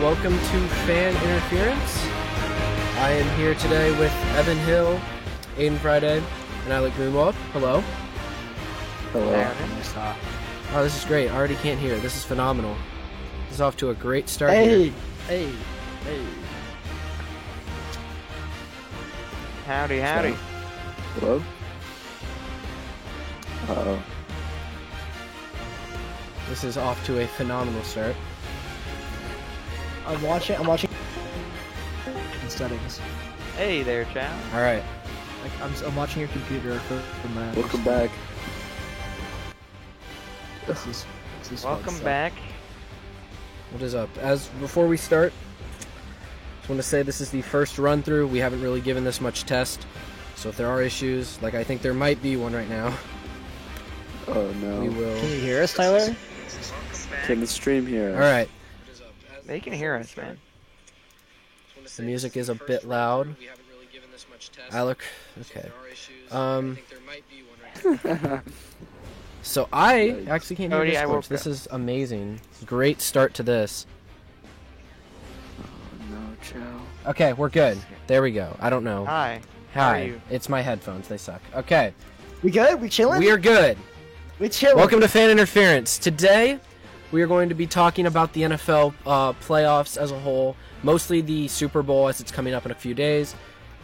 welcome to Fan Interference. I am here today with Evan Hill, Aiden Friday, and Alec Greenwald. Hello. Hello. Oh, this is great. I already can't hear. This is phenomenal. This is off to a great start Hey, here. hey. Howdy. Hello? Uh-oh. This is off to a phenomenal start. I'm watching in settings. Hey there, Chow. All right. Like I'm watching your computer for my. Welcome back. This is Welcome fun back. What is up? Before we start, just want to say this is the first run through. We haven't really given this much test, so if there are issues, like I think there might be one right now, Oh no. we will. Can you hear us, Tyler? Can the stream hear us? All right. They can hear us, man. The music is a bit loud. Alec, okay. So I actually can't hear Cody, I Discord. woke This up. is amazing. Great start to this. Oh no, Chow. Okay, we're good. There we go. I don't know. Hi. How are Hi. you? It's my headphones. They suck. Okay. We good? We chilling? We are good. We chilling. Welcome to Fan Interference. Today, we are going to be talking about the NFL playoffs as a whole, mostly the Super Bowl as it's coming up in a few days,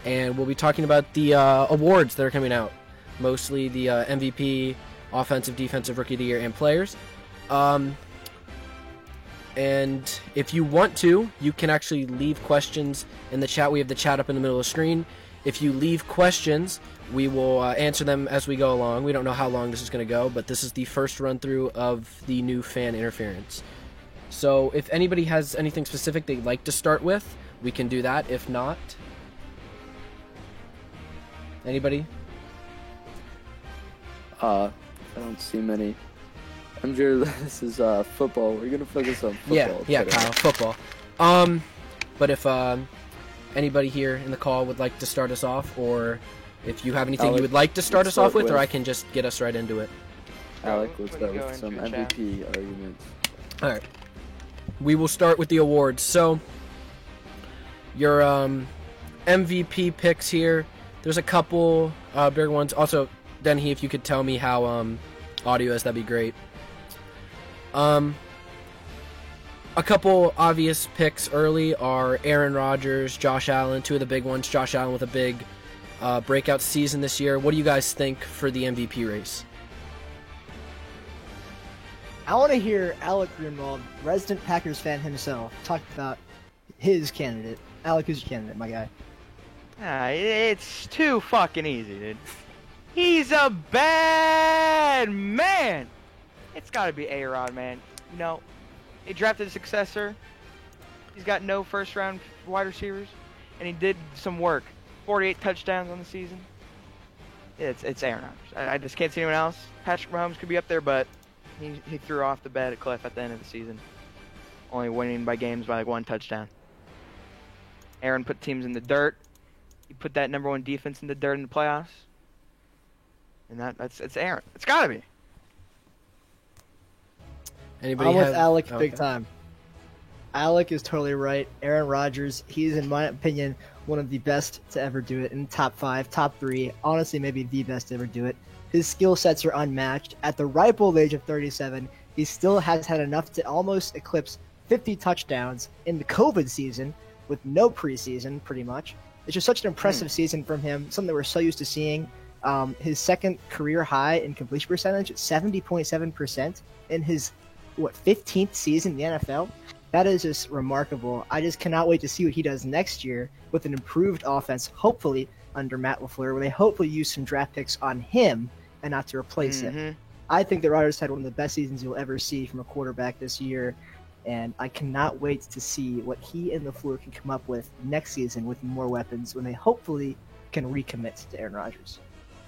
and we'll be talking about the awards that are coming out, mostly the MVP, Offensive, Defensive, Rookie of the Year, and players. And if you want to, you can actually leave questions in the chat. We have the chat up in the middle of the screen. If you leave questions, we will answer them as we go along. We don't know how long this is going to go, but this is the first run-through of the new Fan Interference. So if anybody has anything specific they'd like to start with, we can do that. If not, anybody? I don't see many. I'm sure this is football. We're gonna focus on football. Yeah, today. Kyle, football. But if anybody here in the call would like to start us off, or if you have anything Alec, you would like to start let's us off start with, or with- I can just get us right into it. Alec, let's What go do you go with some into, Chow? MVP arguments. All right. We will start with the awards. So, your MVP picks here. There's a couple bigger ones. Also, Denny, if you could tell me how audio is, that'd be great. A couple obvious picks early are Aaron Rodgers, Josh Allen, two of the big ones. Josh Allen with a big breakout season this year. What do you guys think for the MVP race? I want to hear Alec Greenwald, resident Packers fan himself, talk about his candidate. Alec, who's your candidate, my guy? It's too fucking easy, dude. He's a bad man. It's got to be A-Rod, man. You know, he drafted a successor. He's got no first-round wide receivers, and he did some work. 48 touchdowns on the season. It's Aaron Rodgers. I just can't see anyone else. Patrick Mahomes could be up there, but he threw off the bed at cliff at the end of the season, only winning by games by like one touchdown. Aaron put teams in the dirt. He put that number one defense in the dirt in the playoffs. And it's Aaron. It's gotta be. Anybody I'm with have- Alec okay. big time. Alec is totally right. Aaron Rodgers, he's, in my opinion, one of the best to ever do it in top 5, top 3, honestly maybe the best to ever do it. His skill sets are unmatched. At the ripe old age of 37, he still has had enough to almost eclipse 50 touchdowns in the COVID season with no preseason, pretty much. It's just such an impressive season from him, something that we're so used to seeing. His second career high in completion percentage, 70.7% in his 15th season in the NFL. That is just remarkable. I just cannot wait to see what he does next year with an improved offense, hopefully under Matt LaFleur, where they hopefully use some draft picks on him and not to replace him. I think that Rodgers had one of the best seasons you'll ever see from a quarterback this year, and I cannot wait to see what he and LaFleur can come up with next season with more weapons when they hopefully can recommit to Aaron Rodgers.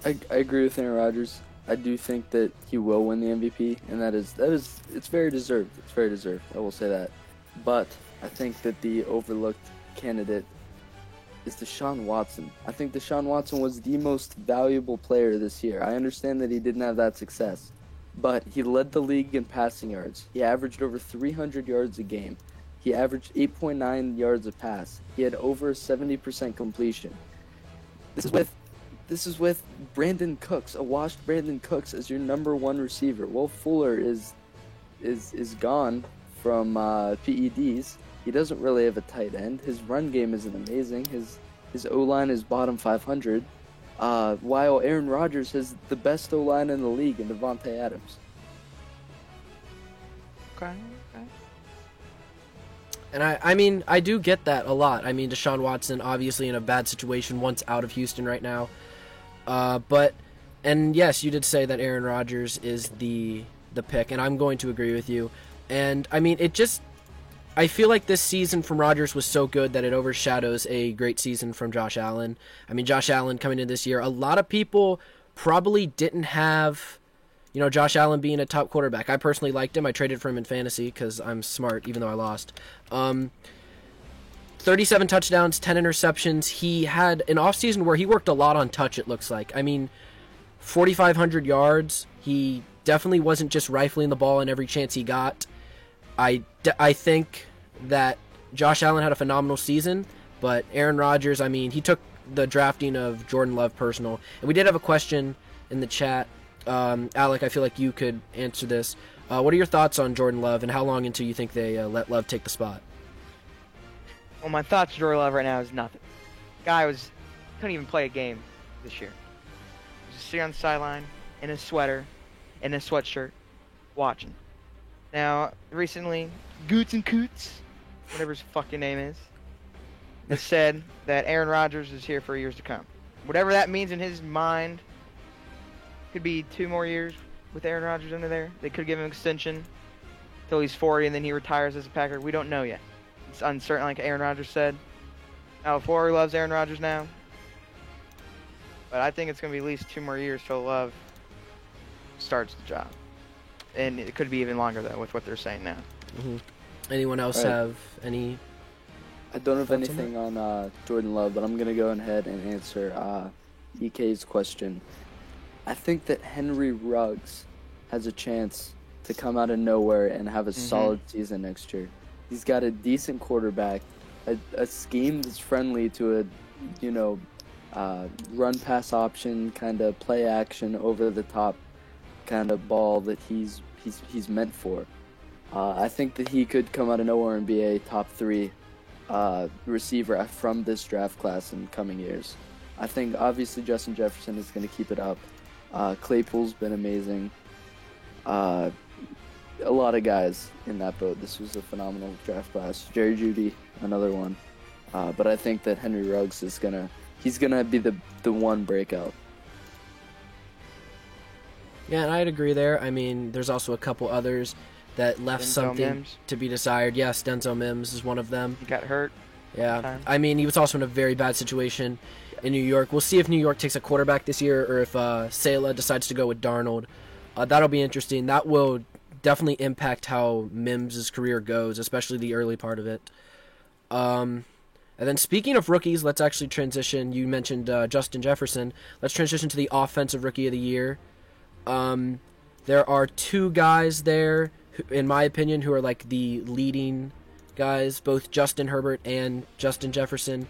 I agree with Aaron Rodgers. I do think that he will win the MVP, and it's very deserved. It's very deserved. I will say that. But I think that the overlooked candidate is Deshaun Watson. I think Deshaun Watson was the most valuable player this year. I understand that he didn't have that success, but he led the league in passing yards. He averaged over 300 yards a game. He averaged 8.9 yards a pass. He had over 70% completion. This is with Brandon Cooks, a washed Brandon Cooks as your number one receiver. Will Fuller is gone from PEDs. He doesn't really have a tight end. His run game isn't amazing. His O-line is bottom 500. While Aaron Rodgers has the best O-line in the league in Devontae Adams. Okay. And I mean, I do get that a lot. I mean, Deshaun Watson obviously in a bad situation once out of Houston right now. And yes, you did say that Aaron Rodgers is the pick, and I'm going to agree with you. And I mean, I feel like this season from Rodgers was so good that it overshadows a great season from Josh Allen. I mean, Josh Allen coming in this year, a lot of people probably didn't have, Josh Allen being a top quarterback. I personally liked him. I traded for him in fantasy because I'm smart, even though I lost. 37 touchdowns, 10 interceptions. He had an offseason where he worked a lot on touch, it looks like. I mean, 4,500 yards. He definitely wasn't just rifling the ball in every chance he got. I think that Josh Allen had a phenomenal season, but Aaron Rodgers, I mean, he took the drafting of Jordan Love personal. And we did have a question in the chat. Alec, I feel like you could answer this. What are your thoughts on Jordan Love, and how long until you think they let Love take the spot? Well, my thoughts on Jordan Love right now is nothing. Guy couldn't even play a game this year. He was just sitting on the sideline in a sweater, in a sweatshirt, watching. Now, recently, Goots and Coots, whatever his fucking name is, has said that Aaron Rodgers is here for years to come. Whatever that means in his mind, could be 2 more years with Aaron Rodgers under there. They could give him an extension until he's 40 and then he retires as a Packer. We don't know yet. It's uncertain, like Aaron Rodgers said. Now, Flory loves Aaron Rodgers now, but I think it's going to be at least 2 more years till Love starts the job. And it could be even longer, though, with what they're saying now. Mm-hmm. Anyone else have any? I don't have anything on Jordan Love, but I'm going to go ahead and answer EK's question. I think that Henry Ruggs has a chance to come out of nowhere and have a solid season next year. He's got a decent quarterback, a scheme that's friendly to a, run-pass option, kind of play action, over-the-top kind of ball that he's meant for. I think that he could come out of nowhere and be a top 3 receiver from this draft class in coming years. I think obviously Justin Jefferson is going to keep it up. Claypool's been amazing. A lot of guys in that boat. This was a phenomenal draft class. Jerry Jeudy, another one. But I think that Henry Ruggs is he's gonna be the one breakout. Yeah, and I'd agree there. I mean, there's also a couple others that left something to be desired. Yes, Denzel Mims is one of them. He got hurt. Yeah, I mean, he was also in a very bad situation in New York. We'll see if New York takes a quarterback this year or if Saleh decides to go with Darnold. That'll be interesting. That will definitely impact how Mims' career goes, especially the early part of it. And then speaking of rookies, let's actually transition. You mentioned Justin Jefferson. Let's transition to the Offensive Rookie of the Year. There are 2 guys there, in my opinion, who are like the leading guys, both Justin Herbert and Justin Jefferson.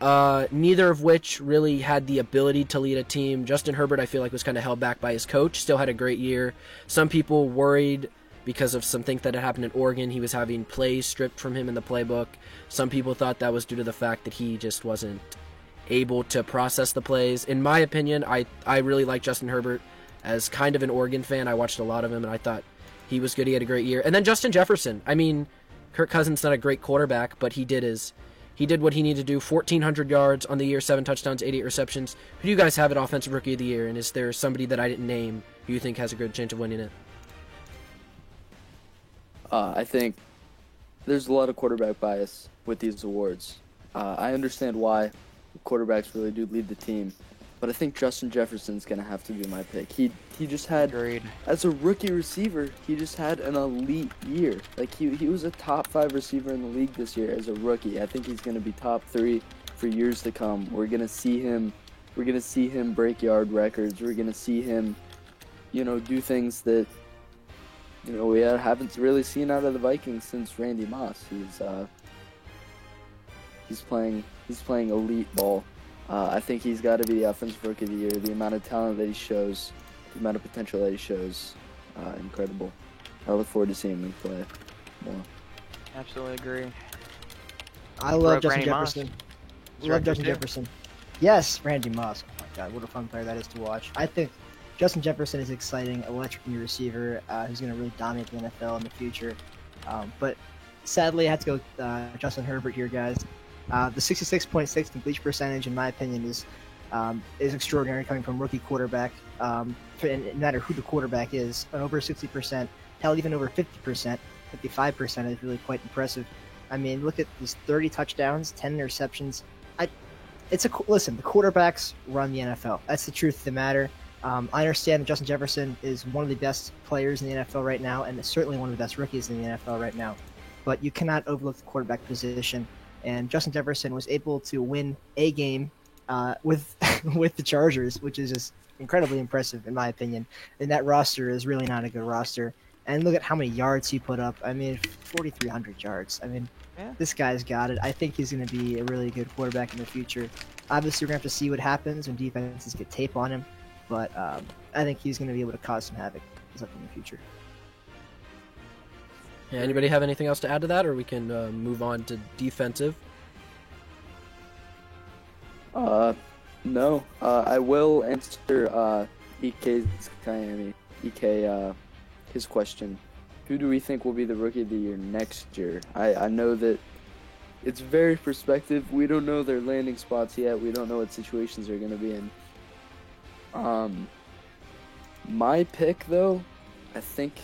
Neither of which really had the ability to lead a team. Justin Herbert, I feel like, was kind of held back by his coach. Still had a great year. Some people worried because of some things that had happened in Oregon. He was having plays stripped from him in the playbook. Some people thought that was due to the fact that he just wasn't able to process the plays. In my opinion, I really like Justin Herbert. As kind of an Oregon fan, I watched a lot of him, and I thought he was good. He had a great year. And then Justin Jefferson. I mean, Kirk Cousins not a great quarterback, but he did what he needed to do. 1,400 yards on the year, 7 touchdowns, 88 receptions. Who do you guys have at Offensive Rookie of the Year? And is there somebody that I didn't name who you think has a good chance of winning it? I think there's a lot of quarterback bias with these awards. I understand why quarterbacks really do lead the team, but I think Justin Jefferson's going to have to be my pick. He just had, as a rookie receiver, he just had an elite year. Like, he was a top 5 receiver in the league this year as a rookie. I think he's going to be top 3 for years to come. We're going to see him break yard records. We're going to see him, do things that we haven't really seen out of the Vikings since Randy Moss. He's playing elite ball. I think he's got to be the offensive rookie of the year. The amount of talent that he shows, the amount of potential that he shows, incredible. I look forward to seeing him play more. Absolutely agree. I love Justin Randy Jefferson. Moss. Love Justin Too. Jefferson. Yes, Randy Moss. Oh my God, what a fun player that is to watch. I think Justin Jefferson is exciting, electric new receiver who's going to really dominate the NFL in the future. But sadly, I had to go with Justin Herbert here, guys. The 66.6 completion percentage, in my opinion, is extraordinary coming from rookie quarterback. No matter who the quarterback is, but over 60%, hell, even over 50%, 55% is really quite impressive. I mean, look at these 30 touchdowns, 10 interceptions. Listen, the quarterbacks run the NFL. That's the truth of the matter. I understand that Justin Jefferson is one of the best players in the NFL right now, and is certainly one of the best rookies in the NFL right now. But you cannot overlook the quarterback position. And Justin Jefferson was able to win a game with with the Chargers, which is just incredibly impressive in my opinion. And that roster is really not a good roster. And look at how many yards he put up. I mean, 4,300 yards. I mean, Yeah. This guy's got it. I think he's going to be a really good quarterback in the future. Obviously, we're going to have to see what happens when defenses get tape on him. But I think he's going to be able to cause some havoc in the future. Yeah, anybody have anything else to add to that, or we can move on to defensive? No. I will answer his question. Who do we think will be the rookie of the year next year? I know that it's very perspective. We don't know their landing spots yet. We don't know what situations they're going to be in. My pick, though, I think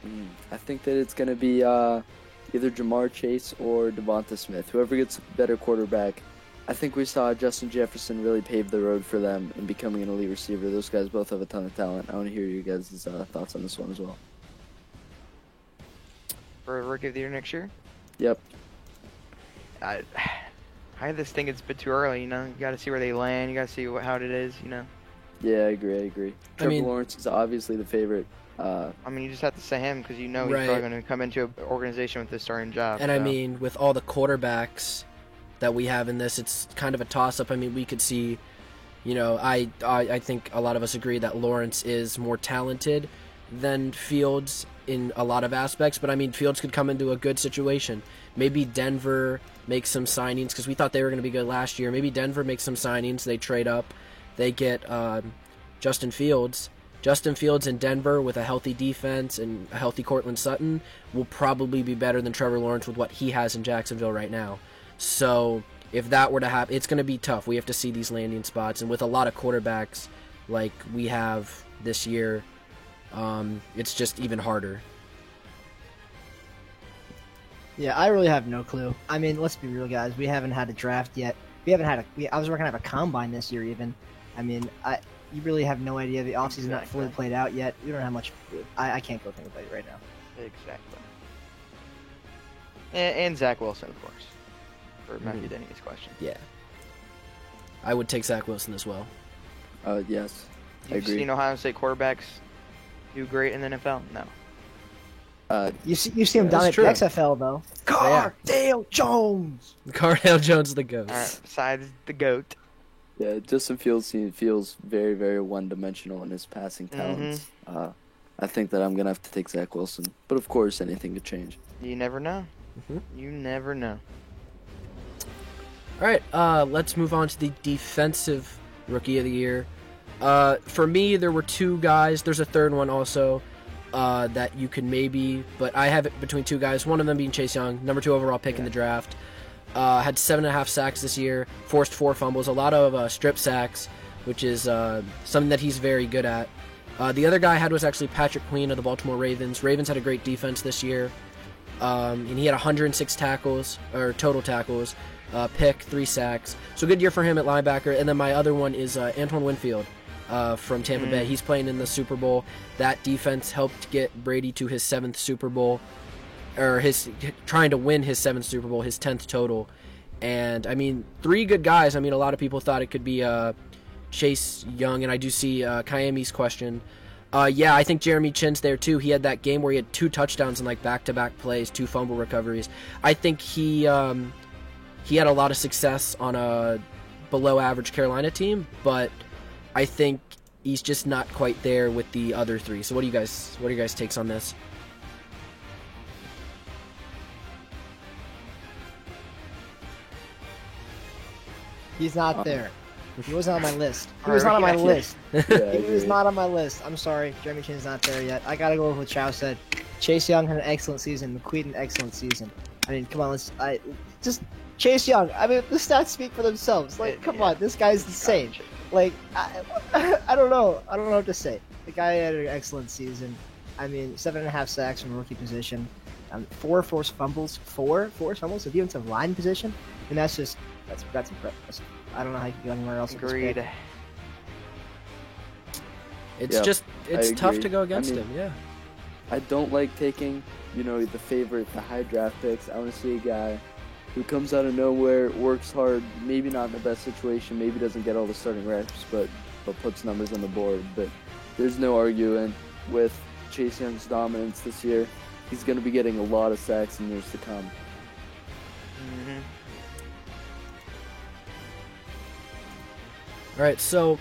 that it's going to be either Jamar Chase or Devonta Smith. Whoever gets a better quarterback. I think we saw Justin Jefferson really pave the road for them in becoming an elite receiver. Those guys both have a ton of talent. I want to hear you guys' thoughts on this one as well. For rookie of the year next year? Yep. I just think it's a bit too early, you know. You got to see where they land. You got to see how it is, you know. Yeah, I agree. Trevor Lawrence is obviously the favorite. I mean, you just have to say him because you know he's Right. probably going to come into an organization with a starting job. And so. I mean, with all the quarterbacks that we have in this, it's kind of a toss-up. I mean, we could see, you know, I think a lot of us agree that Lawrence is more talented than Fields in a lot of aspects, but I mean, Fields could come into a good situation. Maybe Denver makes some signings, because we thought they were going to be good last year. Maybe Denver makes some signings, they trade up, they get Justin Fields. Justin Fields in Denver with a healthy defense and a healthy Cortland Sutton will probably be better than Trevor Lawrence with what he has in Jacksonville right now. So if that were to happen, it's going to be tough. We have to see these landing spots, and with a lot of quarterbacks like we have this year, it's just even harder. Yeah, I really have no clue. I mean, let's be real, guys. We haven't had a draft yet. I was working on a combine this year, even. I mean, you really have no idea. The offseason not fully played out yet. We don't have much. I can't go think about it right now. Exactly. And Zach Wilson, of course. For Matthew Denny's question. Yeah. I would take Zach Wilson as well. Yes, I You've agree. seen Ohio State quarterbacks do great in the NFL? No. You see him dominate the that's true. XFL though. Yeah. Cardale Jones. Cardale Jones the ghost. All right, besides the GOAT. Yeah, Justin Fields feels very, very one-dimensional in his passing talents. I think that I'm going to have to take Zach Wilson. But, of course, anything could change. You never know. Mhm. You never know. All right, let's move on to the defensive rookie of the year. For me, there were two guys. There's a third one also that you could maybe, but I have it between two guys. One of them being Chase Young, number 2 overall pick in the draft. Had 7.5 sacks this year, forced 4 fumbles, a lot of strip sacks, which is something that he's very good at. The other guy I had was actually Patrick Queen of the Baltimore Ravens. Ravens had a great defense this year, and he had 106 tackles, or total tackles, pick, 3 sacks. So good year for him at linebacker. And then my other one is Antoine Winfield from Tampa Bay. He's playing in the Super Bowl. That defense helped get Brady to his 7th Super Bowl, or trying to win his 7th Super Bowl, his 10th total. And I mean, 3 good guys. I mean, a lot of people thought it could be Chase Young, and I do see Kayemi's question. Yeah, I think Jeremy Chin's there too. He had that game where he had 2 touchdowns in like back-to-back plays, 2 fumble recoveries. I think he had a lot of success on a below-average Carolina team, but I think he's just not quite there with the other 3. So what are you guys' takes on this? He's not there. He wasn't on my list. He was not on my list. Yeah, I He was agree. not on my list. I'm sorry. Jeremy Chin's not there yet. I gotta go with what Chow said. Chase Young had an excellent season. McQueen an excellent season. I mean, come on, just Chase Young. I mean, the stats speak for themselves. Like, come on, this guy's insane. Like, I don't know. I don't know what to say. The guy had an excellent season. I mean, 7.5 sacks from rookie position, 4 forced fumbles, 4 forced fumbles, a defensive line position, and that's impressive. I don't know how you can go anywhere else. with this pick. Agreed. It's I tough agree. to go against I mean, him. Yeah. I don't like taking, the high draft picks. I want to see a guy who comes out of nowhere, works hard, maybe not in the best situation, maybe doesn't get all the starting reps, but puts numbers on the board. But there's no arguing with Chase Young's dominance this year. He's going to be getting a lot of sacks in years to come. Mm-hmm. All right, so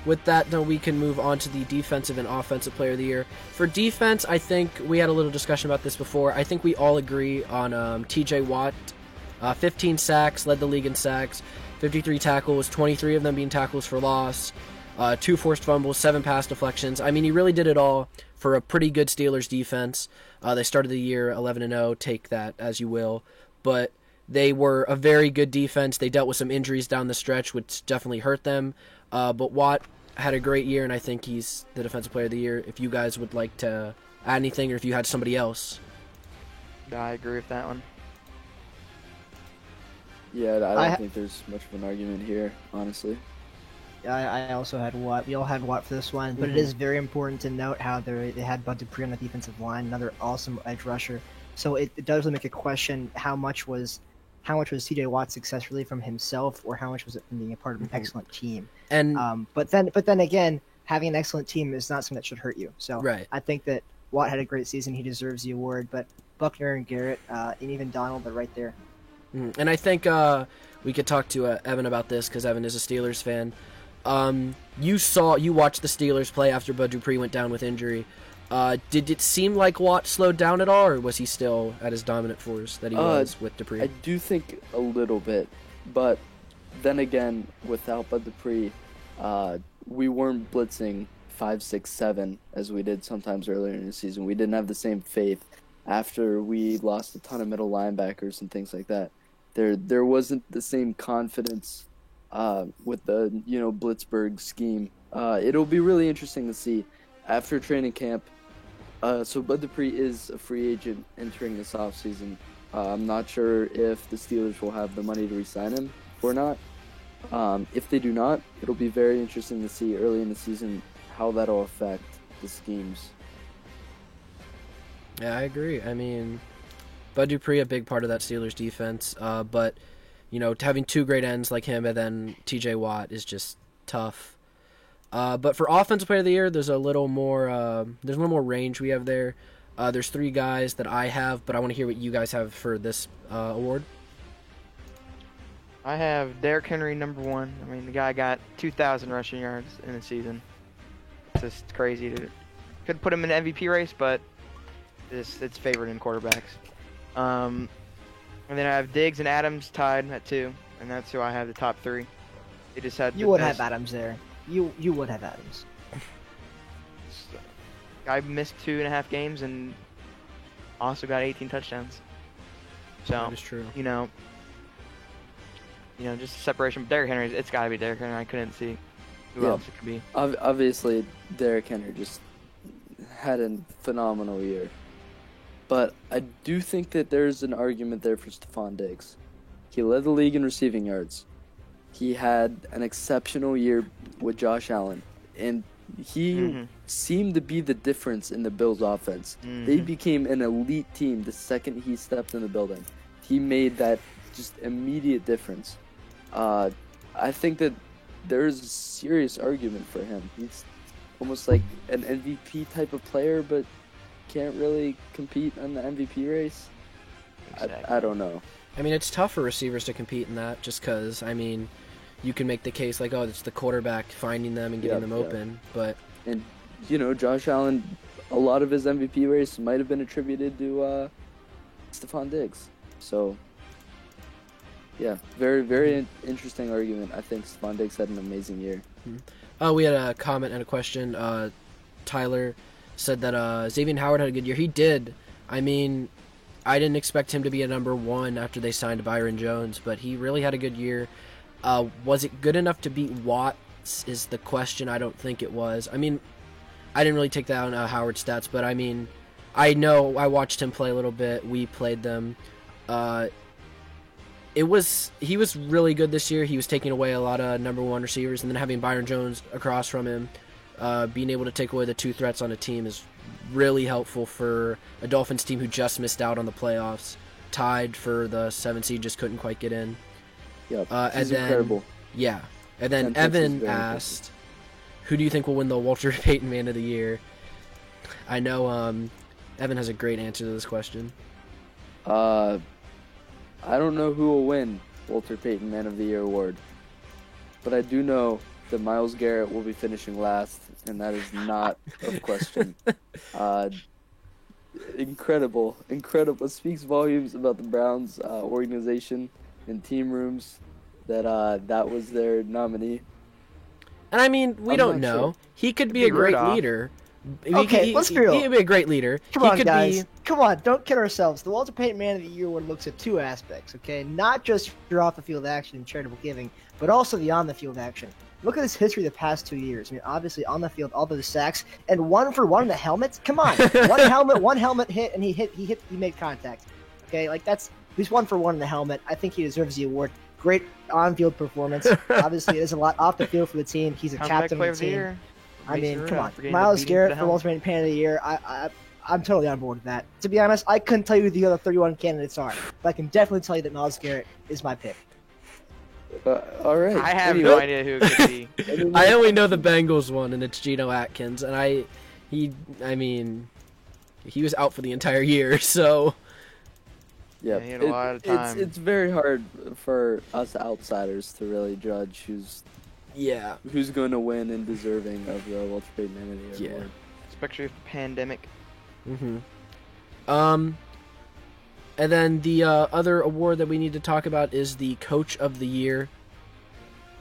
with that, then we can move on to the defensive and offensive player of the year. For defense, I think we had a little discussion about this before. I think we all agree on T.J. Watt. 15 sacks, led the league in sacks, 53 tackles, 23 of them being tackles for loss, 2 forced fumbles, 7 pass deflections. I mean, he really did it all for a pretty good Steelers defense. They started the year 11-0, take that as you will, but they were a very good defense. They dealt with some injuries down the stretch, which definitely hurt them. But Watt had a great year, and I think he's the Defensive Player of the Year. If you guys would like to add anything, or if you had somebody else. I agree with that one. Yeah, I I don't think there's much of an argument here, honestly. I also had Watt. We all had Watt for this one, but it is very important to note how they had Bud Dupree on the defensive line, another awesome edge rusher. So it does make a question: how much was T.J. Watt's success really from himself, or how much was it from being a part of an excellent team? And But then again, having an excellent team is not something that should hurt you. So Right. I think that Watt had a great season. He deserves the award. But Buckner and Garrett, and even Donald are right there. and I think we could talk to Evan about this because Evan is a Steelers fan. You watched the Steelers play after Bud Dupree went down with injury. Did it seem like Watt slowed down at all, or was he still at his dominant force that he was with Dupree? I do think a little bit, but then again, without Bud Dupree, we weren't blitzing 5, 6, 7 as we did sometimes earlier in the season. We didn't have the same faith after we lost a ton of middle linebackers and things like that. There wasn't the same confidence with the Blitzburg scheme. It'll be really interesting to see after training camp. So Bud Dupree is a free agent entering this offseason. I'm not sure if the Steelers will have the money to re-sign him or not. If they do not, it'll be very interesting to see early in the season how that'll affect the schemes. Yeah, I agree. I mean, Bud Dupree, a big part of that Steelers defense, but having 2 great ends like him and then T.J. Watt is just tough. But for Offensive Player of the Year, there's a little more range we have there. There's 3 guys that I have, but I want to hear what you guys have for this award. I have Derrick Henry number 1. I mean, the guy got 2,000 rushing yards in the season. It's just crazy. Could put him in the MVP race, but it's favored in quarterbacks. And then I have Diggs and Adams tied at 2, and that's who I have the top 3. They just had You the would best. have Adams there. You would have Adams. Guy missed 2.5 games and also got 18 touchdowns. So That is true. just separation. But Derrick Henry, it's got to be Derrick Henry. I couldn't see who Yeah. else it could be. Obviously, Derrick Henry just had a phenomenal year. But I do think that there's an argument there for Stephon Diggs. He led the league in receiving yards. He had an exceptional year with Josh Allen. And he seemed to be the difference in the Bills' offense. They became an elite team the second he stepped in the building. He made that just immediate difference. I think that there's a serious argument for him. almost like an MVP type of player, but can't really compete in the MVP race. Exactly. I don't know. I mean, it's tough for receivers to compete in that just because, I mean, you can make the case like, oh, it's the quarterback finding them and getting them open. But And, Josh Allen, a lot of his MVP race might have been attributed to Stephon Diggs. So, yeah, very, very interesting argument. I think Stephon Diggs had an amazing year. we had a comment and a question. Tyler said that Xavier Howard had a good year. He did. I mean, I didn't expect him to be a number one after they signed Byron Jones, but he really had a good year. Was it good enough to beat Watts is the question. I don't think it was. I mean, I didn't really take down Howard's stats, but I mean, I know I watched him play a little bit. We played them. He was really good this year. He was taking away a lot of number one receivers, and then having Byron Jones across from him, being able to take away the two threats on a team is really helpful for a Dolphins team who just missed out on the playoffs, tied for the 7th seed, just couldn't quite get in. Yep, He's incredible. Yeah, and then 10 picks is Evan very asked, "Who do you think will win the Walter Payton Man of the Year?" I know Evan has a great answer to this question. I don't know who will win Walter Payton Man of the Year award, but I do know that Myles Garrett will be finishing last, and that is not a question. Incredible. It speaks volumes about the Browns organization and team rooms that was their nominee. And I mean, we I'm don't not know. sure. He could be a great Rudolph. leader. Okay, let's be real. He could be a great leader. Come on, guys. Come on, don't kid ourselves. The Walter Payton Man of the Year award looks at two aspects, okay? Not just your off-the-field action and charitable giving, but also the on-the-field action. Look at his history the past 2 years. I mean, obviously, on the field, all the sacks, and 1-for-1 in the helmets. Come on. one helmet hit, and he made contact. Okay, like he's 1-for-1 in the helmet. I think he deserves the award. Great on-field performance. Obviously, there's a lot off the field for the team. He's a captain of the team. I mean, come on. Myles Garrett for Walter Payton Man of the Year. I'm totally on board with that. To be honest, I couldn't tell you who the other 31 candidates are, but I can definitely tell you that Myles Garrett is my pick. All right. I have no idea who it could be. I only know the Bengals one, and it's Geno Atkins, and he was out for the entire year, so. Yeah, he had a lot of time. It's very hard for us outsiders to really judge who's going to win and deserving of the Walter Payton Man of the Year award. Especially with the pandemic. Mm-hmm. And then the other award that we need to talk about is the Coach of the Year.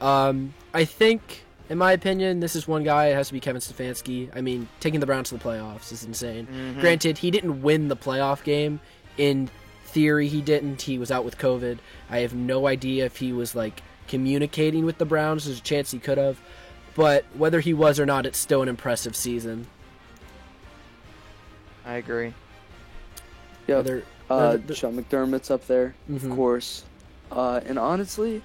I think, in my opinion, this is one guy. It has to be Kevin Stefanski. I mean, taking the Browns to the playoffs is insane. Mm-hmm. Granted, he didn't win the playoff game. In theory, he didn't. He was out with COVID. I have no idea if he was, communicating with the Browns. There's a chance he could have. But whether he was or not, it's still an impressive season. I agree. Yeah, Other- Sean McDermott's up there, Mhm. of course. And honestly,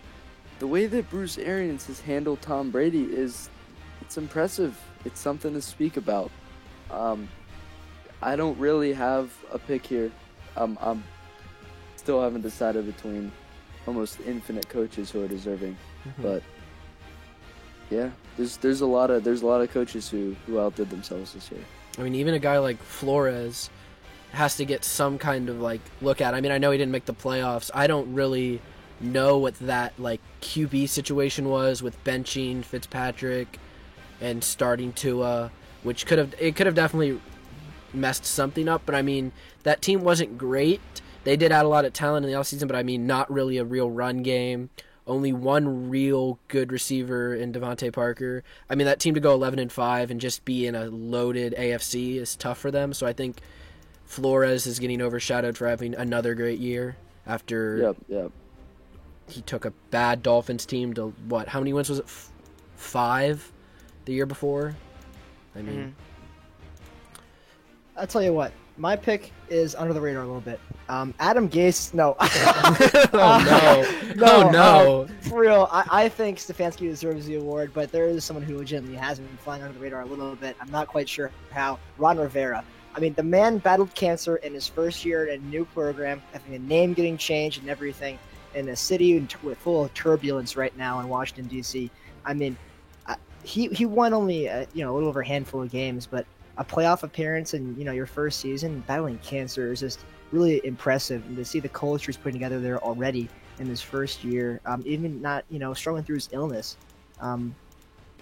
the way that Bruce Arians has handled Tom Brady it's impressive. It's something to speak about. I don't really have a pick here. I'm still haven't decided between almost infinite coaches who are deserving, but yeah, there's a lot of coaches who outdid themselves this year. I mean, even a guy like Flores has to get some kind of look at. I mean, I know he didn't make the playoffs. I don't really know what that QB situation was with benching Fitzpatrick and starting Tua, which could have definitely messed something up. But I mean, that team wasn't great. They did add a lot of talent in the offseason, but I mean, not really a real run game. Only one real good receiver in Devontae Parker. I mean, that team to go 11-5 and just be in a loaded AFC is tough for them. So I think Flores is getting overshadowed for having another great year after Yep. he took a bad Dolphins team to what? How many wins was it? 5 the year before? I mean, I'll tell you what. My pick is under the radar a little bit. Adam Gase, no. oh no. For real, I think Stefanski deserves the award, but there is someone who legitimately has been flying under the radar a little bit. I'm not quite sure how. Ron Rivera. I mean, the man battled cancer in his first year in a new program, having a name getting changed and everything, in a city full of turbulence right now in Washington, D.C. I mean, he won only a little over a handful of games, but a playoff appearance in your first season battling cancer is just really impressive. And to see the culture he's putting together there already in his first year, even not struggling through his illness.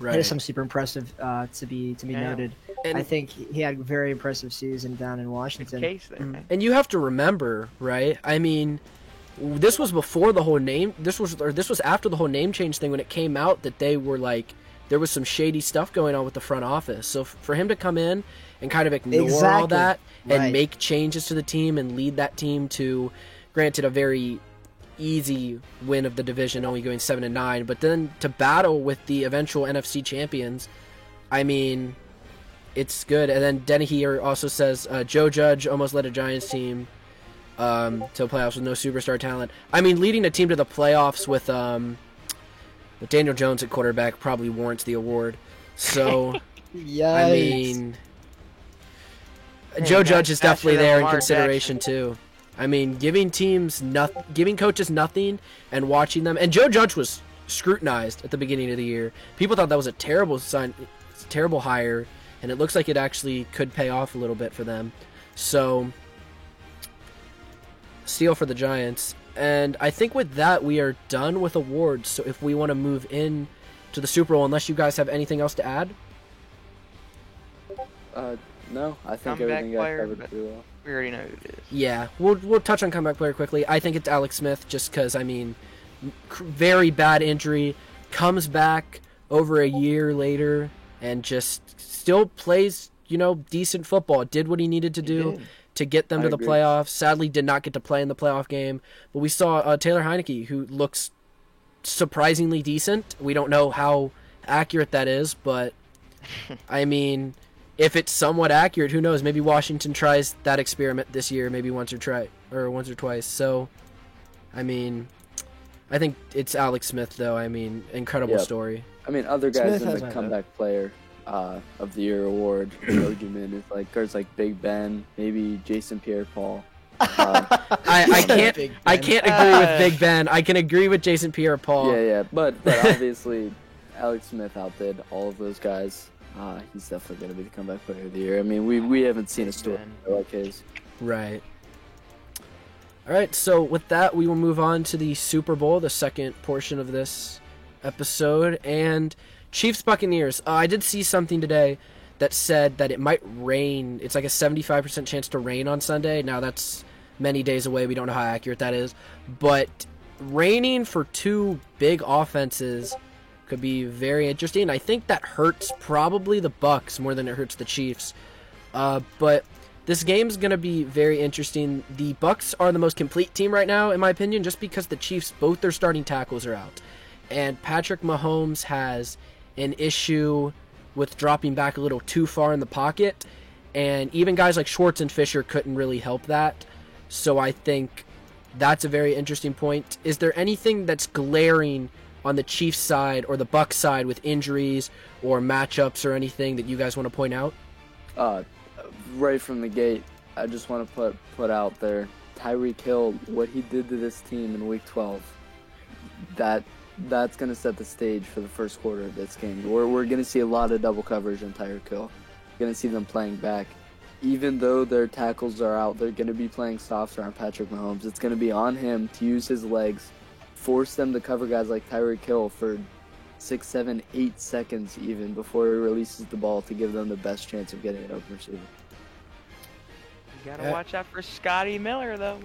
That is something super impressive to be noted. And I think he had a very impressive season down in Washington. Case there, man. And you have to remember, right? I mean, this was before the whole name. This was after the whole name change thing when it came out that they were like there was some shady stuff going on with the front office. So for him to come in and kind of ignore all that and make changes to the team and lead that team to, granted, a very easy win of the division, only going 7-9, but then to battle with the eventual NFC champions, I mean, it's good. And then Denny here also says Joe Judge almost led a Giants team to the playoffs with no superstar talent. I mean, leading a team to the playoffs with Daniel Jones at quarterback probably warrants the award. So, I mean, Joe Judge is definitely there in consideration too. I mean, giving coaches nothing and watching them. And Joe Judge was scrutinized at the beginning of the year. People thought that was a terrible hire, and it looks like it actually could pay off a little bit for them. So, steal for the Giants. And I think with that, we are done with awards. So if we want to move in to the Super Bowl, unless you guys have anything else to add? No, I think everything got covered pretty well. We already know who it is. Yeah, we'll touch on comeback player quickly. I think it's Alex Smith just because, I mean, very bad injury, comes back over a year later and just still plays, decent football. Did what he needed to do to get them to the playoffs. Sadly, did not get to play in the playoff game. But we saw Taylor Heineke, who looks surprisingly decent. We don't know how accurate that is, but, I mean, if it's somewhat accurate, who knows? Maybe Washington tries that experiment this year, maybe once or twice. So, I mean, I think it's Alex Smith, though. I mean, incredible story. I mean, other guys in the comeback player of the year award argument is like guys like Big Ben, maybe Jason Pierre-Paul. I can't agree with Big Ben. I can agree with Jason Pierre-Paul. Yeah, but obviously Alex Smith outdid all of those guys. He's definitely going to be the comeback player of the year. I mean, we haven't seen a story like his. Right. All right, so with that, we will move on to the Super Bowl, the second portion of this episode, and Chiefs-Buccaneers. I did see something today that said that it might rain. It's like a 75% chance to rain on Sunday. Now, that's many days away. We don't know how accurate that is. But raining for two big offenses could be very interesting. I think that hurts probably the Bucs more than it hurts the Chiefs. But this game's going to be very interesting. The Bucs are the most complete team right now, in my opinion, just because the Chiefs, both their starting tackles are out. And Patrick Mahomes has an issue with dropping back a little too far in the pocket. And even guys like Schwartz and Fisher couldn't really help that. So I think that's a very interesting point. Is there anything that's glaring on the Chiefs side or the Bucs side with injuries or matchups or anything that you guys want to point out? Right from the gate, I just want to put out there, Tyreek Hill, what he did to this team in Week 12, that's going to set the stage for the first quarter of this game. We're going to see a lot of double coverage on Tyreek Hill. We're going to see them playing back. Even though their tackles are out, they're going to be playing softer on Patrick Mahomes. It's going to be on him to use his legs, force them to cover guys like Tyreek Hill for 6, 7, 8 seconds even before he releases the ball to give them the best chance of getting an open receiver. You gotta watch out for Scotty Miller, though.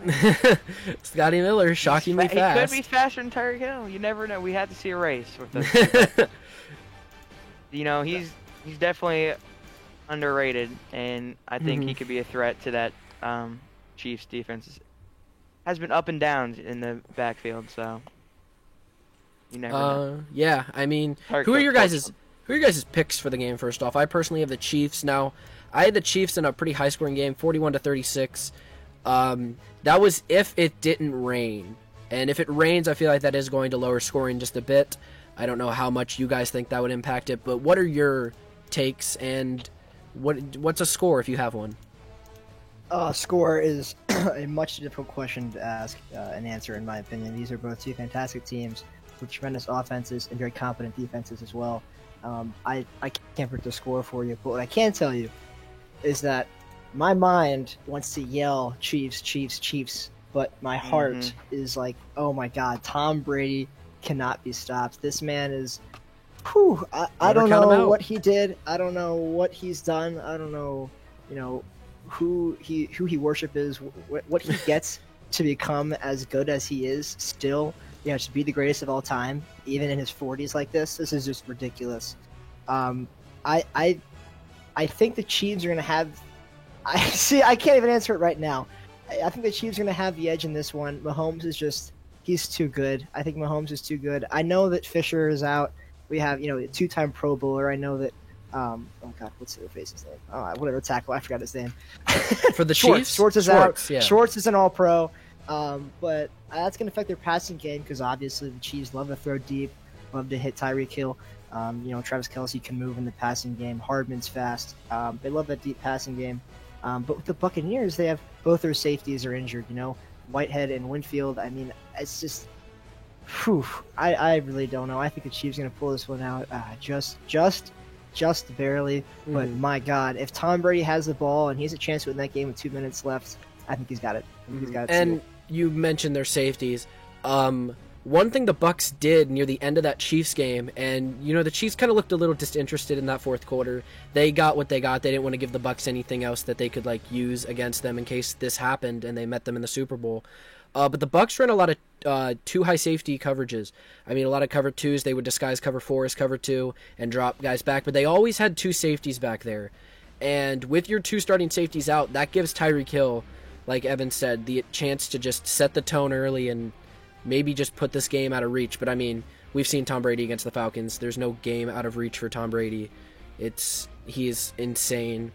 Scotty Miller, shockingly fast. He could be faster than Tyreek Hill. You never know. We had to see a race with this. He's definitely underrated, and I think he could be a threat to that Chiefs defense. Has been up and down in the backfield, so you never know. Yeah, I mean, who are your guys' picks for the game? First off, I personally have the Chiefs. Now, I had the Chiefs in a pretty high-scoring game, 41-36. That was if it didn't rain, and if it rains, I feel like that is going to lower scoring just a bit. I don't know how much you guys think that would impact it, but what are your takes, and what's a score if you have one? Score is a much difficult question to ask and answer, in my opinion. These are both two fantastic teams with tremendous offenses and very competent defenses as well. I can't predict the score for you, but what I can tell you is that my mind wants to yell Chiefs, Chiefs, Chiefs, but my heart is like, oh my God, Tom Brady cannot be stopped. This man is, I don't know what he did. I don't know what he's done. I don't know, who he worship is, what he gets to become as good as he is still, to be the greatest of all time, even in his 40s like this. This is just ridiculous. I think the Chiefs are going to have. I can't even answer it right now. I think the Chiefs are going to have the edge in this one. Mahomes is he's too good. I think Mahomes is too good. I know that Fisher is out. We have, a two-time Pro Bowler. I know that. Oh God, what's the face's name? Whatever tackle. I forgot his name. For the Schwartz. Chiefs, Schwartz is out. Yeah. Schwartz is an All-Pro. But that's going to affect their passing game because obviously the Chiefs love to throw deep, love to hit Tyreek Hill. Travis Kelce can move in the passing game. Hardman's fast. They love that deep passing game. But with the Buccaneers, they have both their safeties are injured. Whitehead and Winfield. I mean, it's just, I really don't know. I think the Chiefs are going to pull this one out just barely. But my God, if Tom Brady has the ball and he has a chance to win that game with 2 minutes left, I think he's got it. And you mentioned their safeties. One thing the Bucs did near the end of that Chiefs game, and the Chiefs kind of looked a little disinterested in that fourth quarter. They got what they got. They didn't want to give the Bucs anything else that they could use against them in case this happened and they met them in the Super Bowl. But the Bucs ran a lot of two high safety coverages. I mean, a lot of cover twos. They would disguise cover four as cover two and drop guys back, but they always had two safeties back there. And with your two starting safeties out, that gives Tyreek Hill, like Evan said, the chance to just set the tone early and maybe just put this game out of reach. But I mean, we've seen Tom Brady against the Falcons. There's no game out of reach for Tom Brady. He is insane.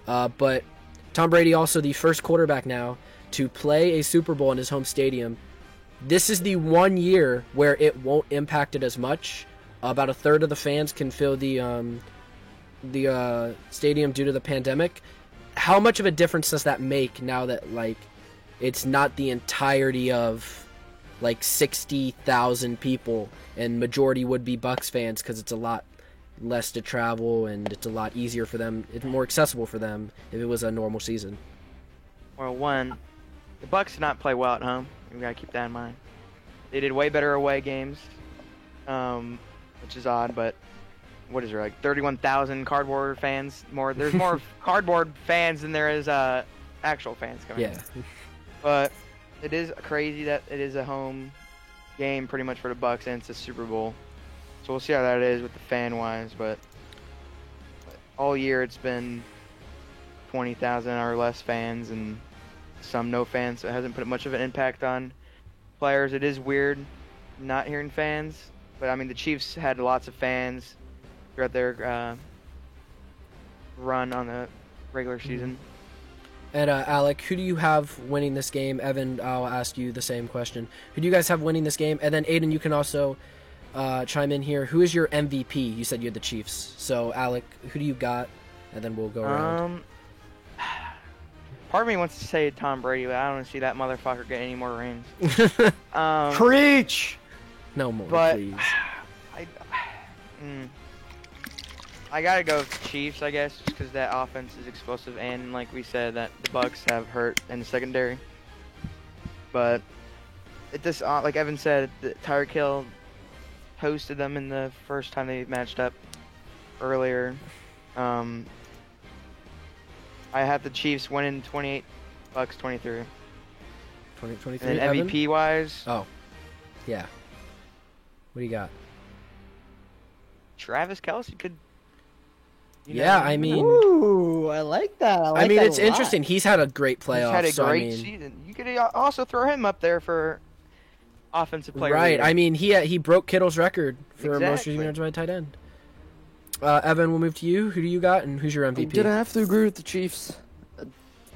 But Tom Brady also the first quarterback now to play a Super Bowl in his home stadium. This is the 1 year where it won't impact it as much. About a third of the fans can fill the stadium due to the pandemic. How much of a difference does that make now that it's not the entirety of 60,000 people, and majority would be Bucs fans because it's a lot less to travel and it's a lot easier for them. It's more accessible for them if it was a normal season. Well, one, the Bucs did not play well at home. We gotta keep that in mind. They did way better away games, which is odd. But what is there 31,000 cardboard fans? There's more cardboard fans than there is actual fans coming in. But it is crazy that it is a home game pretty much for the Bucs and it's a Super Bowl. So we'll see how that is with the fan wise. But all year it's been 20,000 or less fans and some no fans, so it hasn't put much of an impact on players. It is weird not hearing fans, but I mean the Chiefs had lots of fans throughout their run on the regular season. And Alec, who do you have winning this game? Evan, I'll ask you the same question. Who do you guys have winning this game? And then Aiden, you can also chime in here. Who is your MVP? You said you had the Chiefs. So Alec, who do you got? And then we'll go around. Part of me wants to say Tom Brady, but I don't want to see that motherfucker get any more rings. Preach! No more, but please. I gotta go with Chiefs, I guess, just because that offense is explosive, and like we said, that the Bucs have hurt in the secondary. But it just, like Evan said, Tyreek Hill hosted them in the first time they matched up earlier. I have the Chiefs winning 28, Bucs 23. 23. And then MVP wise, oh, yeah. What do you got? Travis Kelce could. I mean, ooh, I like that. I mean, that it's a lot. interesting. He's had a great playoff. He's had a great season. You could also throw him up there for offensive player. Right. I mean, he broke Kittle's record for most Exactly. yards by tight end. Evan, we'll move to you. Who do you got, and who's your MVP? I'm gonna have to agree with the Chiefs.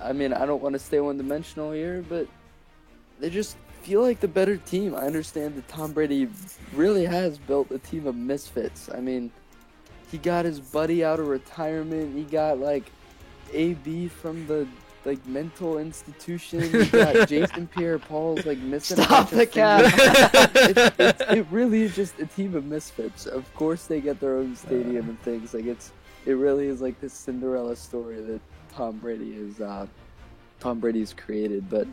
I mean, I don't want to stay one-dimensional here, but they just feel like the better team. I understand that Tom Brady really has built a team of misfits. I mean, he got his buddy out of retirement. He got AB from the like mental institution. You got Jason Pierre-Paul's like missing. Stop the cap. It really is just a team of misfits. Of course, they get their own stadium and things. Like it really is like this Cinderella story that Tom Brady's created. But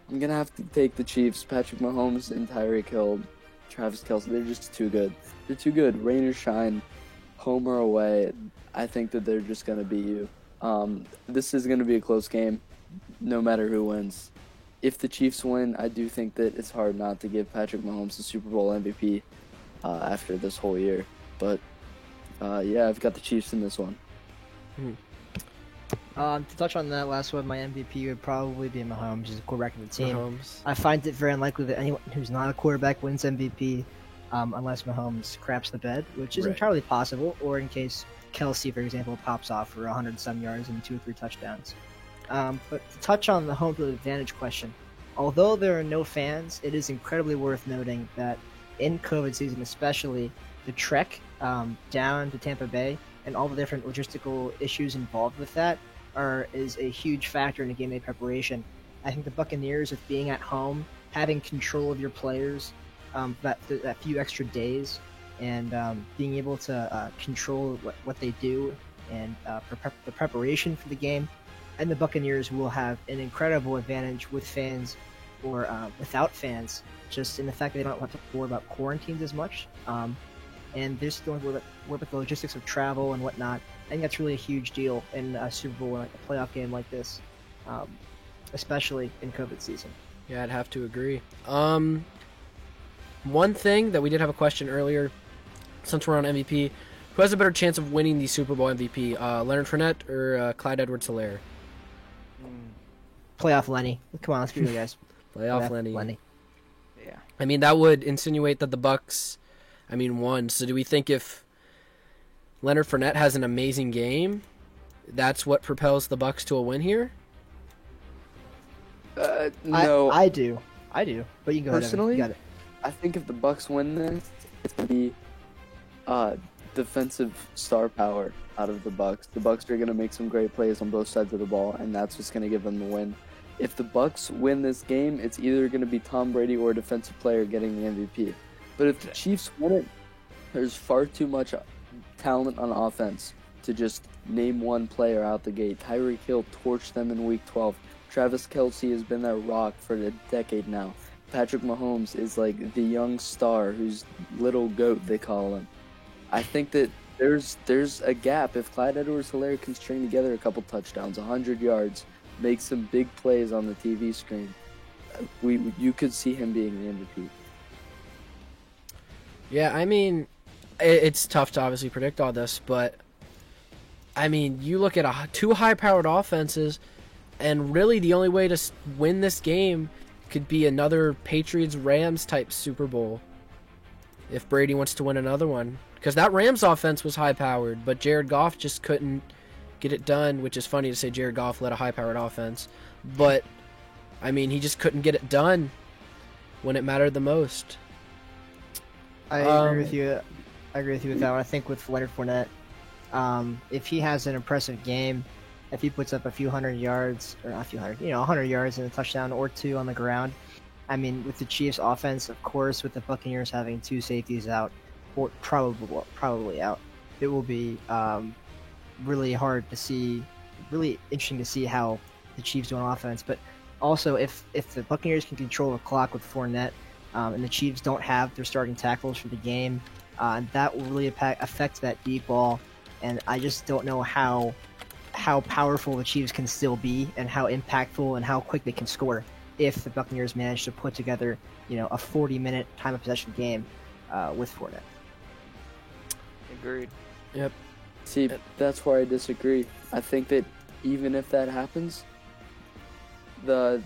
I'm gonna have to take the Chiefs. Patrick Mahomes and Tyreek Hill, Travis Kelce. They're just too good. They're too good. Rain or shine, home or away. I think that they're just gonna beat you. This is going to be a close game, no matter who wins. If the Chiefs win, I do think that it's hard not to give Patrick Mahomes the Super Bowl MVP after this whole year. But, yeah, I've got the Chiefs in this one. To touch on that last one, my MVP would probably be Mahomes, as a quarterback of the team. Mahomes. I find it very unlikely that anyone who's not a quarterback wins MVP unless Mahomes craps the bed, which is Right. entirely possible, or in case Kelsey, for example, pops off for 100-some yards and 2 or 3 touchdowns. But to touch on the home field advantage question, although there are no fans, it is incredibly worth noting that in COVID season especially, the trek down to Tampa Bay and all the different logistical issues involved with that is a huge factor in a game day preparation. I think the Buccaneers, with being at home, having control of your players, that few extra days, and being able to control what they do and the preparation for the game, and the Buccaneers will have an incredible advantage with fans or without fans, just in the fact that they don't have to worry about quarantines as much, and they're just going to worry about the logistics of travel and whatnot. I think that's really a huge deal in a Super Bowl, like a playoff game like this, especially in COVID season. Yeah, I'd have to agree. One thing that we did have a question earlier, since we're on MVP, who has a better chance of winning the Super Bowl MVP, Leonard Fournette or Clyde Edwards-Helaire? Playoff Lenny. Come on, let's be real, guys. Playoff Lenny. Yeah. I mean, that would insinuate that the Bucks, won. So do we think if Leonard Fournette has an amazing game, that's what propels the Bucks to a win here? No. I do. But you can go Personally, ahead. You got it. I think if the Bucks win this, it's going to be defensive star power out of the Bucks. The Bucks are going to make some great plays on both sides of the ball, and that's what's going to give them the win. If the Bucks win this game, it's either going to be Tom Brady or a defensive player getting the MVP. But if the Chiefs win it, there's far too much talent on offense to just name one player out the gate. Tyreek Hill torched them in Week 12. Travis Kelce has been that rock for a decade now. Patrick Mahomes is like the young star who's little goat, they call him. I think that there's a gap. If Clyde Edwards-Helaire can string together a couple touchdowns, 100 yards, make some big plays on the TV screen, you could see him being the MVP. Yeah, it's tough to obviously predict all this, but you look at two high-powered offenses, and really the only way to win this game could be another Patriots-Rams type Super Bowl if Brady wants to win another one. Because that Rams offense was high-powered, but Jared Goff just couldn't get it done, which is funny to say Jared Goff led a high-powered offense. But, he just couldn't get it done when it mattered the most. I agree with you. I agree with you with that one. I think with Leonard Fournette, if he has an impressive game, if he puts up a few hundred yards, or not a few hundred, 100 yards and a touchdown or two on the ground, with the Chiefs' offense, of course, with the Buccaneers having 2 safeties out, or probably out, it will be really hard to see, really interesting to see how the Chiefs do on offense. But also, if the Buccaneers can control the clock with Fournette, and the Chiefs don't have their starting tackles for the game, that will really affect that deep ball. And I just don't know how powerful the Chiefs can still be, and how impactful and how quick they can score if the Buccaneers manage to put together, a 40-minute time of possession game with Fournette. Agreed. Yep. See, that's where I disagree. I think that even if that happens, the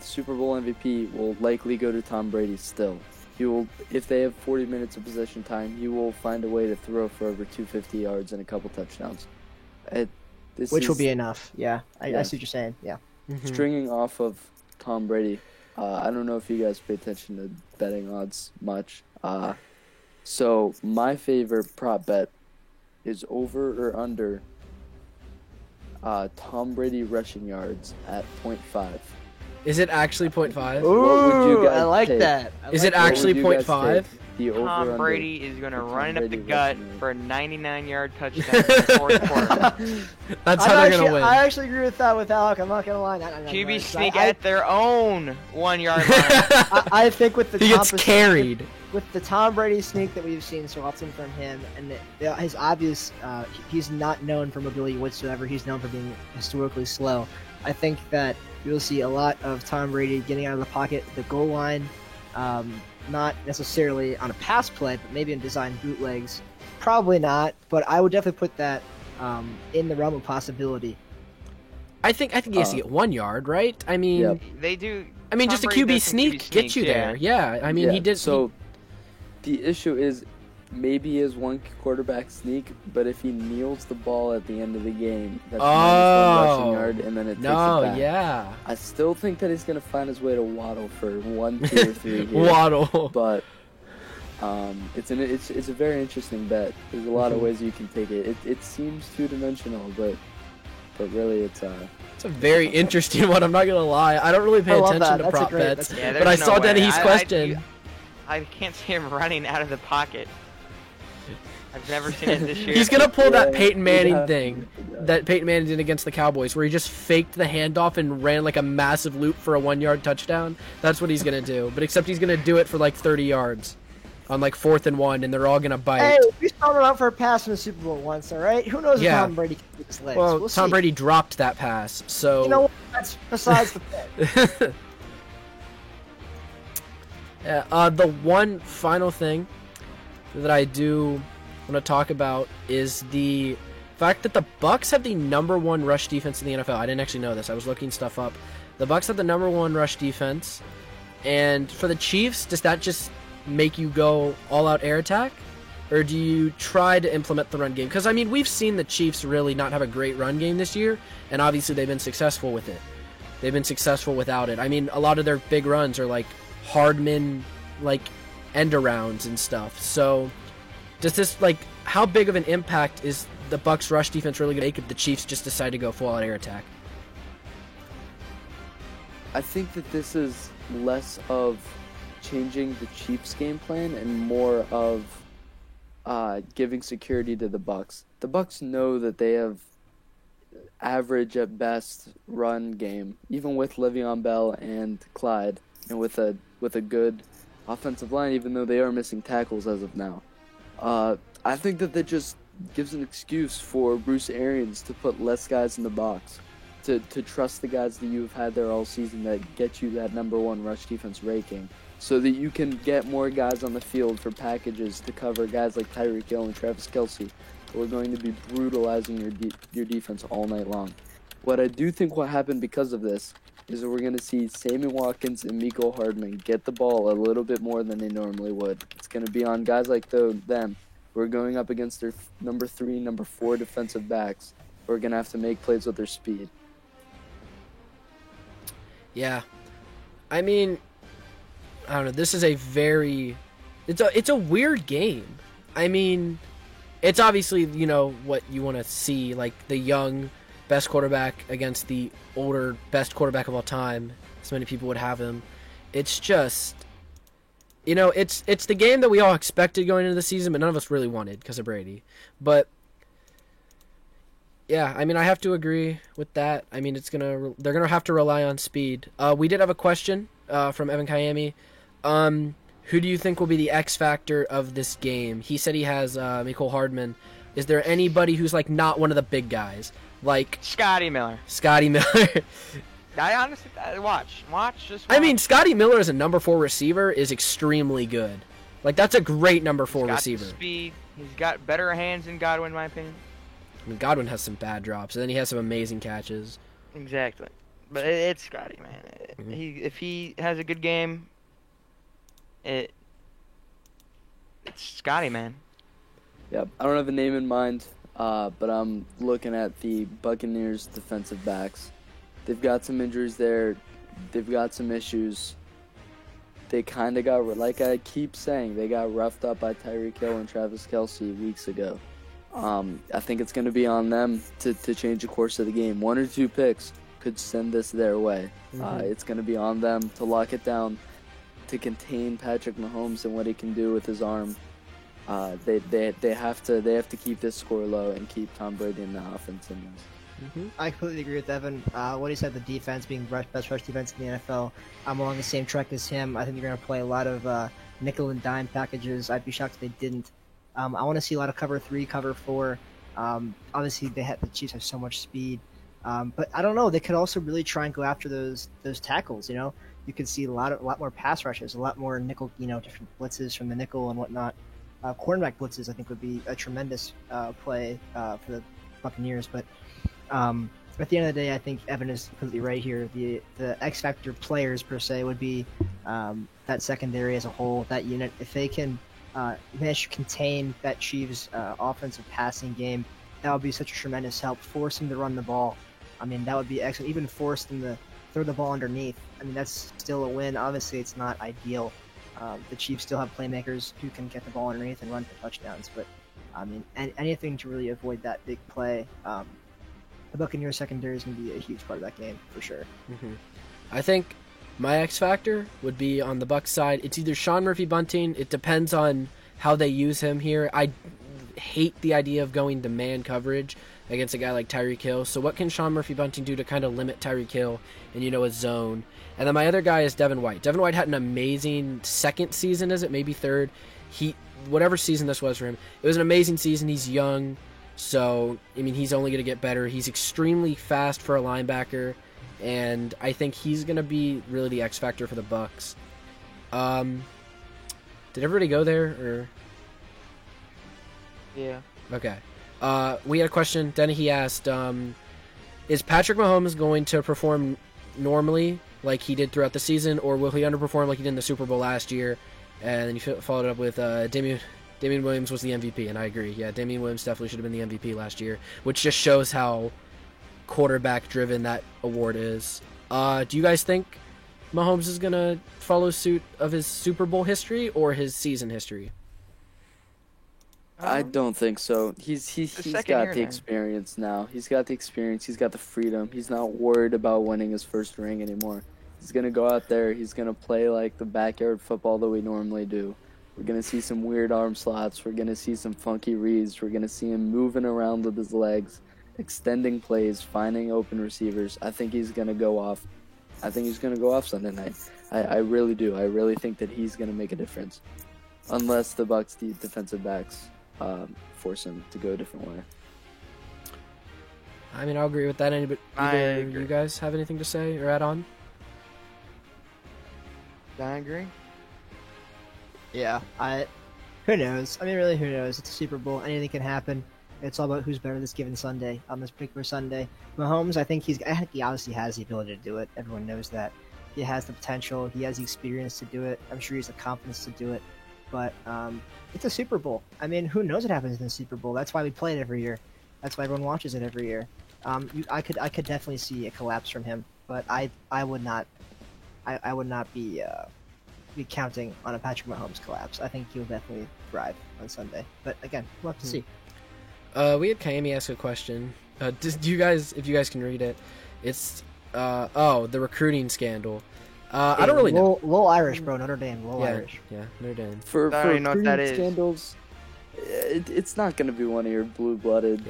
Super Bowl MVP will likely go to Tom Brady still. He will, if they have 40 minutes of possession time, he will find a way to throw for over 250 yards and a couple touchdowns. Which will be enough. Yeah, I see what you're saying. Yeah. Stringing off of Tom Brady, I don't know if you guys pay attention to betting odds much. So my favorite prop bet is over or under Tom Brady rushing yards at 0.5. Is it actually 0.5? What would you Ooh, guys I like take? that. Is it actually 0.5? The over Tom under. Brady is going to for run Tom it up the Brady gut rushing for a 99-yard touchdown in the fourth quarter. That's how they're gonna win. I actually agree with that with Alec. I'm not gonna lie. QB sneak at their own 1 yard line. I think with the He gets carried. with the Tom Brady sneak that we've seen so often from him, and his obvious, he's not known for mobility whatsoever. He's known for being historically slow. I think that you'll see a lot of Tom Brady getting out of the pocket, the goal line, not necessarily on a pass play, but maybe in design bootlegs. Probably not, but I would definitely put that in the realm of possibility. I think he has to get 1 yard, right? I mean, Yep. They do. I mean, Tom just a Brady QB does some sneak QB gets you sneaks, there. Yeah, I mean, Yeah, he did. So the issue is maybe he has one quarterback sneak, but if he kneels the ball at the end of the game, that's minus 1 rushing yard, and then it takes it back. Yeah. I still think that he's going to find his way to Waddle for 1, 2, or 3 here. Waddle. But it's a very interesting bet. There's a lot of ways you can take it. It seems two-dimensional, but really it's It's a very interesting one. I'm not gonna lie. I don't really pay I love attention that. to That's a prop great- bets, that's- Yeah, but I there's saw no way. Denny's question. I can't see him running out of the pocket. I've never seen it this year. He's gonna pull that Yeah, Peyton Manning yeah. thing that Peyton Manning did against the Cowboys, where he just faked the handoff and ran like a massive loop for a 1 yard touchdown. That's what he's gonna do. But except he's gonna do it for like 30 yards on like 4th and 1, and they're all gonna bite. Hey, we started out for a pass in the Super Bowl once, all right? Who knows Yeah. if Tom Brady can keep his legs? Well, We'll Tom see. Brady dropped that pass, so You know what? That's besides the point. Yeah, the one final thing that I do want to talk about is the fact that the Bucks have the #1 rush defense in the NFL. I didn't actually know this. I was looking stuff up. The Bucks have the #1 rush defense, and for the Chiefs, does that just make you go all-out air attack, or do you try to implement the run game? Because I mean, we've seen the Chiefs really not have a great run game this year, and obviously they've been successful with it. They've been successful without it. I mean, a lot of their big runs are like Hardman, like end arounds and stuff. So, does this how big of an impact is the Bucks rush defense really going to make if the Chiefs just decide to go full-out air attack? I think that this is less of changing the Chiefs' game plan and more of giving security to the Bucks. The Bucks know that they have average at best run game, even with Le'Veon Bell and Clyde, and with a good offensive line, even though they are missing tackles as of now. I think that just gives an excuse for Bruce Arians to put less guys in the box, to trust the guys that you've had there all season that get you that #1 rush defense ranking, so that you can get more guys on the field for packages to cover guys like Tyreek Hill and Travis Kelce, who are going to be brutalizing your defense all night long. What I do think will happen because of this is that we're going to see Sammy Watkins and Mecole Hardman get the ball a little bit more than they normally would. It's going to be on guys like them who are going up against their #3, #4 defensive backs who are going to have to make plays with their speed. Yeah, I mean, I don't know. This is it's a weird game. I mean, it's obviously what you want to see, like the young best quarterback against the older best quarterback of all time. So many people would have him. It's just, it's the game that we all expected going into the season, but none of us really wanted because of Brady. But yeah, I mean, I have to agree with that. I mean, they're gonna have to rely on speed. We did have a question from Evan Kayemi. Who do you think will be the X factor of this game? He said he has Mecole Hardman. Is there anybody who's not one of the big guys, like Scotty Miller? Scotty Miller. I honestly watch. I mean, Scotty Miller as a #4 receiver is extremely good. That's a great #4 got receiver. the speed. He's got better hands than Godwin, in my opinion. I mean, Godwin has some bad drops, and then he has some amazing catches. Exactly, but it's Scotty, man. Mhm. If he has a good game, it's Scotty, man. Yep, I don't have a name in mind, but I'm looking at the Buccaneers defensive backs. They've got some injuries there. They've got some issues. They kind of got, like I keep saying, they got roughed up by Tyreek Hill and Travis Kelce weeks ago. I think it's going to be on them to change the course of the game. 1 or 2 picks could send this their way. It's going to be on them to lock it down, to contain Patrick Mahomes and what he can do with his arm. They have to keep this score low and keep Tom Brady in the offense in this. I completely agree with Evan. What he said, the defense being best rush defense in the NFL, I'm along the same track as him. I think they're going to play a lot of nickel and dime packages. I'd be shocked if they didn't. I want to see a lot of cover 3, cover 4. Obviously, the Chiefs have so much speed. But I don't know. They could also really try and go after those tackles. You know, you could see a lot more pass rushes, a lot more nickel. You know, different blitzes from the nickel and whatnot. Cornerback blitzes, I think, would be a tremendous play for the Buccaneers. But at the end of the day, I think Evan is completely right here. The X factor players per se would be that secondary as a whole, that unit. If they can manage to contain that Chiefs offensive passing game, that would be such a tremendous help. Force them to run the ball. I mean, that would be excellent. Even force them to throw the ball underneath. I mean, that's still a win. Obviously, it's not ideal. The Chiefs still have playmakers who can get the ball underneath and run for touchdowns. But, I mean, anything to really avoid that big play. The Buccaneers secondary is going to be a huge part of that game for sure. I think my X factor would be on the Bucs side. It's either Sean Murphy-Bunting. It depends on how they use him here. I hate the idea of going to man coverage against a guy like Tyreek Hill. So what can Sean Murphy-Bunting do to kind of limit Tyreek Hill and, you know, his zone? And then my other guy is Devin White. Devin White had an amazing second season, is it? Maybe third. Whatever season this was for him, it was an amazing season. He's young. So, I mean, he's only going to get better. He's extremely fast for a linebacker, and I think he's going to be really the X factor for the Bucs. Did everybody go there, or? Yeah. Okay. We had a question. Denny, he asked, is Patrick Mahomes going to perform normally like he did throughout the season, or will he underperform like he did in the Super Bowl last year? And then you followed up with Damian Williams was the MVP, and I agree. Yeah, Damian Williams definitely should have been the MVP last year, which just shows how quarterback-driven that award is. Do you guys think Mahomes is going to follow suit of his Super Bowl history or his season history? I don't think so. He's got the experience now. He's got the experience. He's got the freedom. He's not worried about winning his first ring anymore. He's going to go out there. He's going to play like the backyard football that we normally do. We're going to see some weird arm slots. We're going to see some funky reads. We're going to see him moving around with his legs, extending plays, finding open receivers. I think he's going to go off. I think he's going to go off Sunday night. I really do. I really think that he's going to make a difference. Unless the Bucs defensive backs force him to go a different way. I mean, I'll agree with that. Either you guys have anything to say or add on? I agree. Yeah, who knows? I mean, really, who knows? It's a Super Bowl. Anything can happen. It's all about who's better this given Sunday, on this particular Sunday. Mahomes, I think he obviously has the ability to do it. Everyone knows that. He has the potential. He has the experience to do it. I'm sure he has the confidence to do it. But it's a Super Bowl. I mean, who knows what happens in the Super Bowl? That's why we play it every year. That's why everyone watches it every year. I could definitely see a collapse from him, but I would not be counting on a Patrick Mahomes collapse. I think he'll definitely thrive on Sunday. But again, we'll have to see. We had Kaimi ask a question. Do you guys, if you guys can read it, it's the recruiting scandal. I don't really know. Little Irish, bro. Notre Dame. Irish. Yeah, Notre Dame. For I don't even know what that recruiting is. scandals, it's not going to be one of your blue-blooded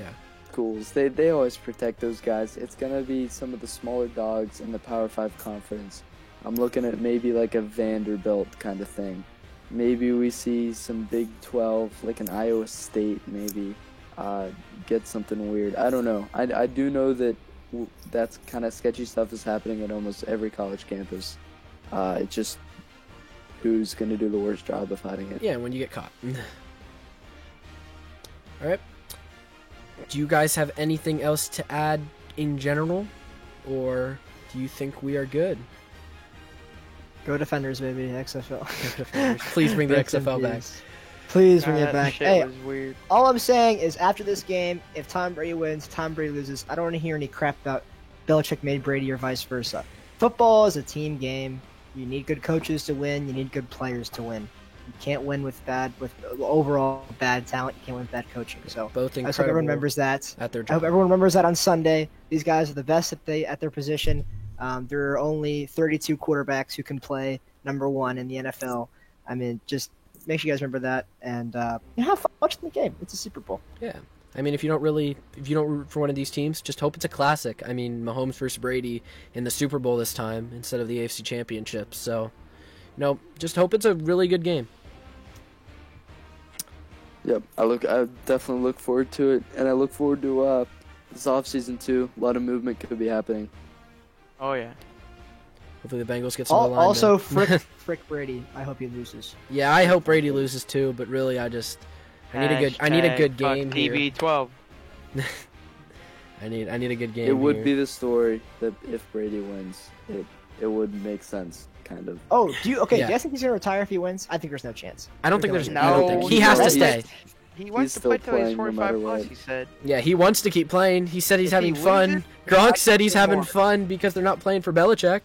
schools. They always protect those guys. It's going to be some of the smaller dogs in the Power 5 conference. I'm looking at maybe like a Vanderbilt kind of thing. Maybe we see some Big 12, like an Iowa State maybe, get something weird. I don't know. I do know that that's kind of sketchy stuff is happening at almost every college campus. It's just who's going to do the worst job of hiding it. Yeah, when you get caught. All right. Do you guys have anything else to add in general, or do you think we are good? Go Defenders, baby. XFL. Please bring the XFL back. Please bring it back. Shit Hey, was weird. all I'm saying is after this game, if Tom Brady wins, Tom Brady loses, I don't want to hear any crap about Belichick made Brady or vice versa. Football is a team game. You need good coaches to win. You need good players to win. You can't win with overall bad talent. You can't win with bad coaching. So Both I hope incredible everyone remembers that. at their I hope job. everyone remembers that on Sunday. These guys are the best at their position. There are only 32 quarterbacks who can play number one in the NFL. I mean, just make sure you guys remember that and have fun watching the game. It's a Super Bowl. Yeah. I mean, if you don't root for one of these teams, just hope it's a classic. I mean, Mahomes versus Brady in the Super Bowl this time instead of the AFC Championship. So, just hope it's a really good game. Yep, I definitely look forward to it, and I look forward to this offseason too. A lot of movement could be happening. Oh yeah. Hopefully the Bengals get some alignment. Also, frick Brady. I hope he loses. Yeah, I hope Brady loses too, but really I need a good game here. TB12. I need a good game. It would here. be the story that if Brady wins, it would make sense, kind of. Oh, do you Yeah. guys think he's gonna retire if he wins? I think there's no chance. I don't think there's No, I don't think he has to stay. He wants to still play till he's playing no 45 matter plus. what. He said. Yeah, he wants to keep playing. He said he's If having he fun. loses, Gronk that's said he's even having more. fun because they're not playing for Belichick.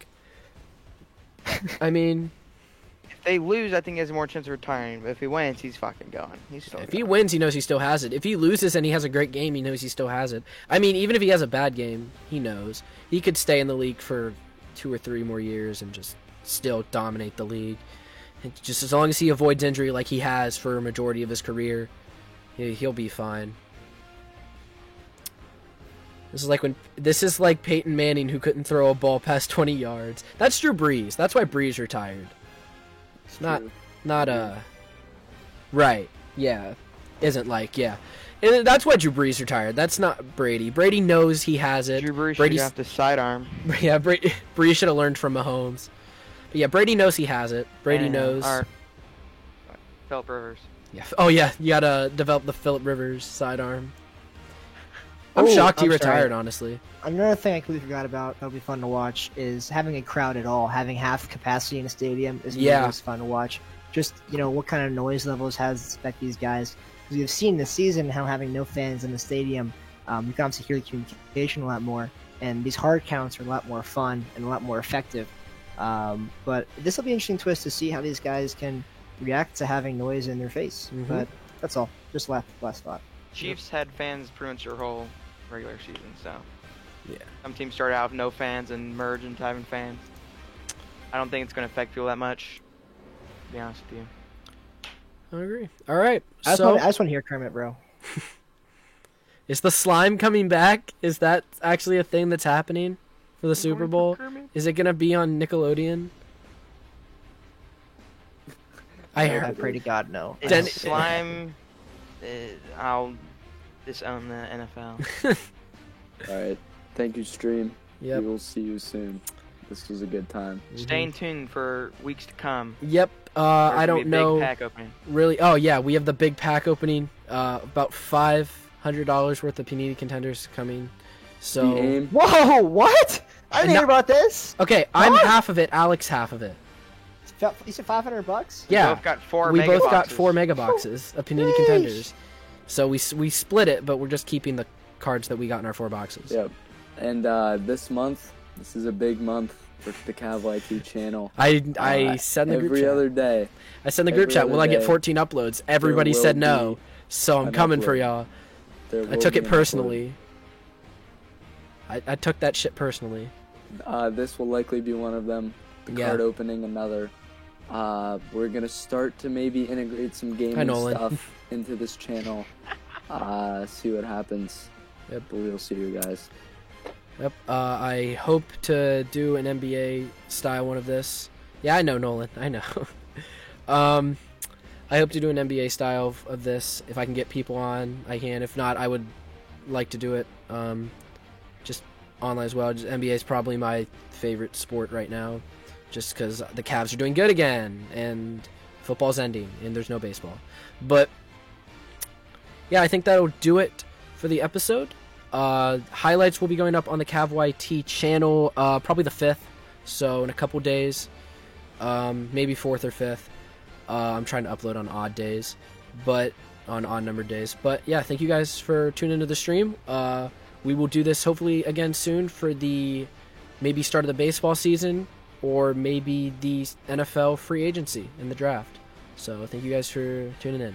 I mean, If they lose, I think he has more chance of retiring. But if he wins, he's fucking going. He's still. if he going. wins, he knows he still has it. If he loses and he has a great game, he knows he still has it. I mean, even if he has a bad game, he knows he could stay in the league for 2 or 3 more years and just still dominate the league. And just as long as he avoids injury like he has for a majority of his career, he'll be fine. This is like Peyton Manning, who couldn't throw a ball past 20 yards. That's Drew Brees. That's why Brees retired. It's Not true. right. Yeah. Isn't like, yeah. And that's why Drew Brees retired. That's not Brady. Brady knows he has it. Drew Brees should Brady's- have to sidearm. Yeah, Brees should have learned from Mahomes. But yeah, Brady knows he has it. Brady And, knows. Philip Rivers. Yeah. Oh yeah, you gotta develop the Phillip Rivers sidearm. I'm Oh, shocked he I'm retired, sorry. honestly. Another thing I completely forgot about that'll be fun to watch is having a crowd at all. Having half capacity in a stadium is Yeah. always fun to watch. Just, what kind of noise levels has to expect these guys. Because we've seen this season how having no fans in the stadium, you can obviously hear the communication a lot more. And these hard counts are a lot more fun and a lot more effective. But this will be an interesting twist to see how these guys can react to having noise in their face. Mhm. But that's all. Just last thought. Chiefs had fans pretty much their whole regular season, so. Yeah. Some teams started out with no fans and merge into having fans. I don't think it's going to affect people that much, to be honest with you. I agree. All right. I So, just want to hear Kermit, bro. is the slime coming back? Is that actually a thing that's happening for the Super Bowl? Is it gonna be on Nickelodeon? I I heard. pray to God, no. It's Den- slime. I'll disown the NFL. All right. Thank you, stream. Yep. We will see you soon. This was a good time. Stay tuned for weeks to come. Yep. There's I gonna don't be a know. Big pack opening. Really? Oh yeah, we have the big pack opening. About $500 worth of Panini contenders coming. The So aim. Whoa, what? I didn't No- hear about this. okay, I'm What? half of it. Alex half of it. You said $500? We Yeah. both got 4 We mega both got boxes. 4 mega boxes of Panini Yeesh. contenders. So we split it, but we're just keeping the cards that we got in our 4 boxes. Yep. And this month, this is a big month for the Cav IT channel. I said in the group every chat. other day. I said in the group every chat, other will I get day, 14 uploads? Everybody will said no. be So I'm an coming for upload. y'all. There I will took be it an personally. I took that shit personally. upload. This will likely be one of them. The Yeah. card opening, another. We're gonna start to maybe integrate some gaming Nolan. stuff into this channel. See what happens. Yep. But we'll see you guys. Yep. I hope to do an NBA style one of this. Yeah, I know, Nolan. I know. I hope to do an NBA style of this. If I can get people on, I can. If not, I would like to do it just online as well. NBA is probably my favorite sport right now, just because the Cavs are doing good again, and football's ending, and there's no baseball. But yeah, I think that'll do it for the episode. Highlights will be going up on the Cav YT channel probably the 5th, so in a couple days, maybe 4th or 5th. I'm trying to upload on odd days, but on odd numbered days. But yeah, thank you guys for tuning into the stream. We will do this hopefully again soon for the maybe start of the baseball season or maybe the NFL free agency in the draft. So thank you guys for tuning in.